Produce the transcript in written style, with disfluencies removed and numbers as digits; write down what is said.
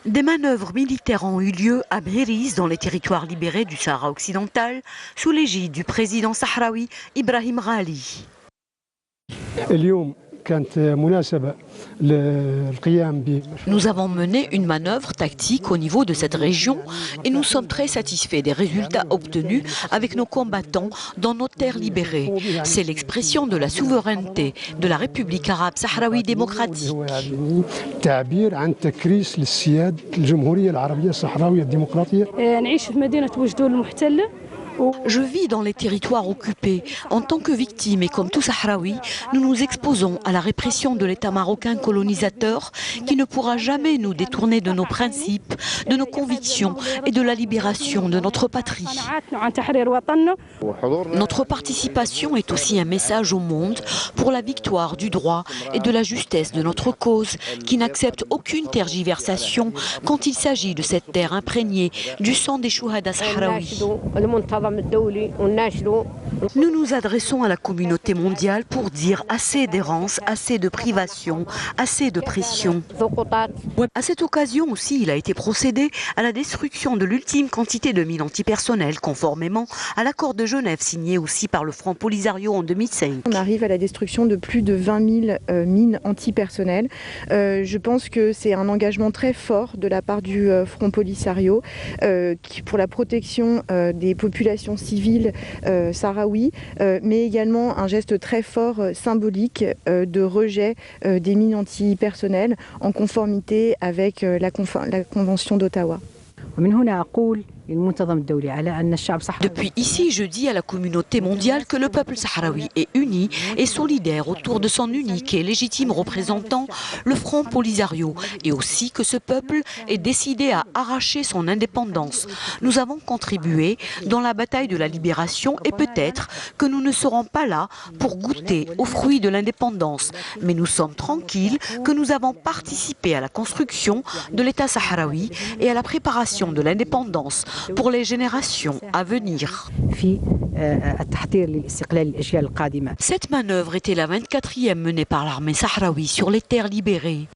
Des manœuvres militaires ont eu lieu à Bériz, dans les territoires libérés du Sahara occidental, sous l'égide du président sahraoui Ibrahim Ghali. Nous avons mené une manœuvre tactique au niveau de cette région et nous sommes très satisfaits des résultats obtenus avec nos combattants dans nos terres libérées. C'est l'expression de la souveraineté de la République arabe sahraoui démocratique. Je vis dans les territoires occupés. En tant que victime et comme tout Sahraoui, nous nous exposons à la répression de l'État marocain colonisateur qui ne pourra jamais nous détourner de nos principes, de nos convictions et de la libération de notre patrie. Notre participation est aussi un message au monde pour la victoire du droit et de la justesse de notre cause, qui n'accepte aucune tergiversation quand il s'agit de cette terre imprégnée du sang des chouhadas sahraouis. Nous nous adressons à la communauté mondiale pour dire assez d'errance, assez de privation, assez de pression. À cette occasion aussi, il a été procédé à la destruction de l'ultime quantité de mines antipersonnelles, conformément à l'accord de Genève signé aussi par le Front Polisario en 2005. On arrive à la destruction de plus de 20 000 mines antipersonnelles. Je pense que c'est un engagement très fort de la part du Front Polisario pour la protection des populations civiles sahraouis, mais également un geste très fort symbolique de rejet des mines antipersonnelles en conformité avec la Convention d'Ottawa. Depuis ici, je dis à la communauté mondiale que le peuple sahraoui est uni et solidaire autour de son unique et légitime représentant, le Front Polisario, et aussi que ce peuple est décidé à arracher son indépendance. Nous avons contribué dans la bataille de la libération et peut-être que nous ne serons pas là pour goûter aux fruits de l'indépendance, mais nous sommes tranquilles que nous avons participé à la construction de l'État sahraoui et à la préparation de l'indépendance pour les générations à venir. Cette manœuvre était la 24e menée par l'armée sahraoui sur les terres libérées.